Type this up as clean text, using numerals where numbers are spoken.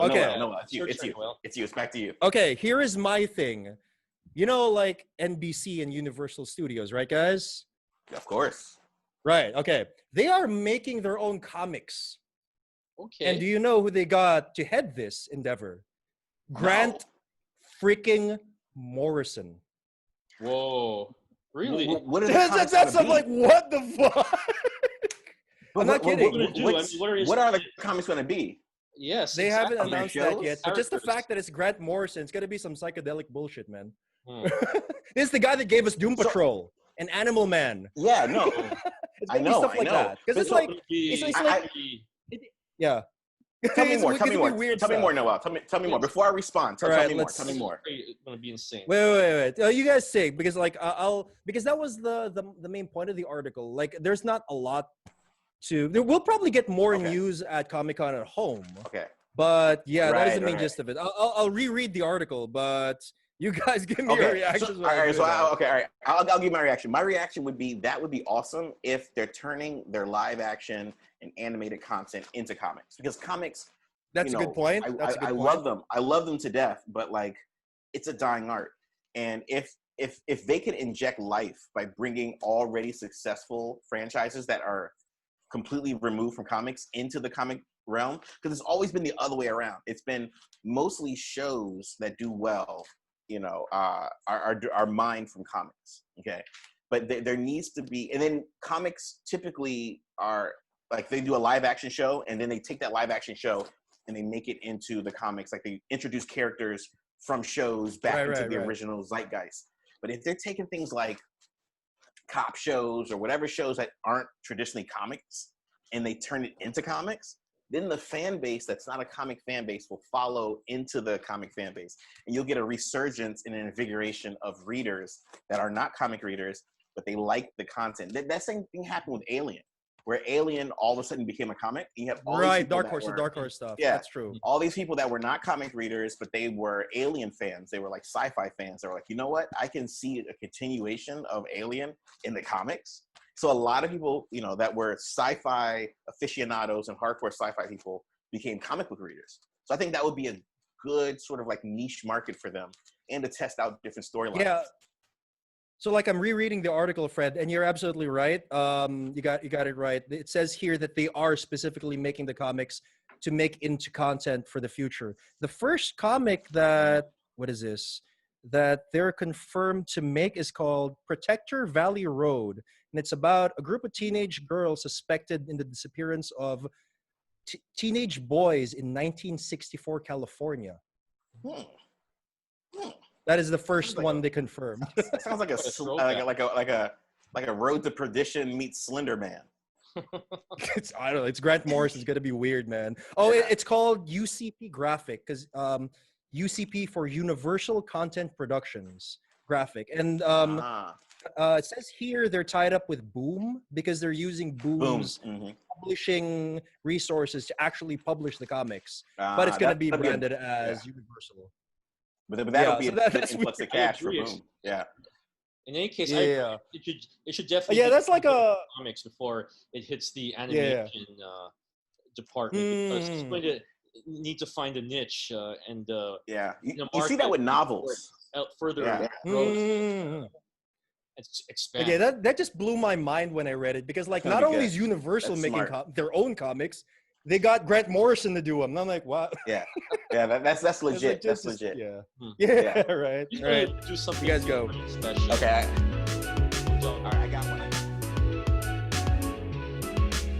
Okay. No, it's you. It's you. It's you. It's back to you. Okay, here is my thing. You know, like NBC and Universal Studios, right, guys? Of course. Right. Okay. They are making their own comics. Okay. And do you know who they got to head this endeavor? Grant freaking Morrison. Whoa. Really? What are the That's I'm like, what the fuck? I'm not kidding. What are the comics going to be? Yes. They haven't announced that yet. But just the Characters. fact that it's Grant Morrison, it's gonna be some psychedelic bullshit, man. This is the guy that gave us Doom Patrol and Animal Man. Yeah, no. It's gonna be stuff like that. Because it's like, yeah. Tell me more. Tell me more. Weird Tell me more, Noel. Tell me more. Before I respond, tell me more. Tell me more. It's gonna be insane. Wait. You guys say, because like because that was the main point of the article. Like, there's not a lot to. We'll probably get more news at Comic-Con at home. Okay. But yeah, that is the main gist of it. I'll reread the article, but you guys give me your reactions. All right. I'll give my reaction. My reaction would be that would be awesome if they're turning their live action and animated content into comics, because comics. That's a good point. I love them. I love them to death, but like, it's a dying art. And if they could inject life by bringing already successful franchises that are completely removed from comics into the comic realm, because it's always been the other way around. It's been mostly shows that do well, are mined from comics. Okay, but there needs to be, and then comics typically are like, they do a live action show and then they take that live action show and they make it into the comics. Like, they introduce characters from shows back into the original zeitgeist. But if they're taking things like cop shows or whatever shows that aren't traditionally comics and they turn it into comics, then the fan base that's not a comic fan base will follow into the comic fan base. And you'll get a resurgence and an invigoration of readers that are not comic readers, but they like the content. That same thing happened with Alien, where Alien all of a sudden became a comic. You have all these Dark Horse stuff. Yeah, that's true. All these people that were not comic readers, but they were Alien fans. They were like sci-fi fans. They were like, you know what? I can see a continuation of Alien in the comics. So a lot of people, that were sci-fi aficionados and hardcore sci-fi people became comic book readers. So I think that would be a good sort of like niche market for them, and to test out different storylines. Yeah. So like, I'm rereading the article, Fred, and you're absolutely right. You got it right. It says here that they are specifically making the comics to make into content for the future. The first comic that they're confirmed to make is called Protector Valley Road. And it's about a group of teenage girls suspected in the disappearance of teenage boys in 1964 California. That is the first one they confirmed. That sounds like a Road to Perdition meets Slender Man. I don't know. It's Grant Morrison. It's gonna be weird, man. Oh, it's called UCP Graphic, because UCP for Universal Content Productions Graphic, and it says here they're tied up with Boom, because they're using Boom's publishing resources to actually publish the comics. But it's gonna be branded as Universal. But that'll be an influx of cash for Boom. Yeah. In any case, it should definitely. Yeah, that's like a comics before it hits the animation department, because it's going to need to find a niche and you see that with novels further growth. Expand. Yeah, that just blew my mind when I read it, because like, not only is Universal making their own comics, they got Grant Morrison to do them. And I'm like, what? Yeah, that's legit. That's legit. Yeah, right. Do something. You guys go. Special. Okay.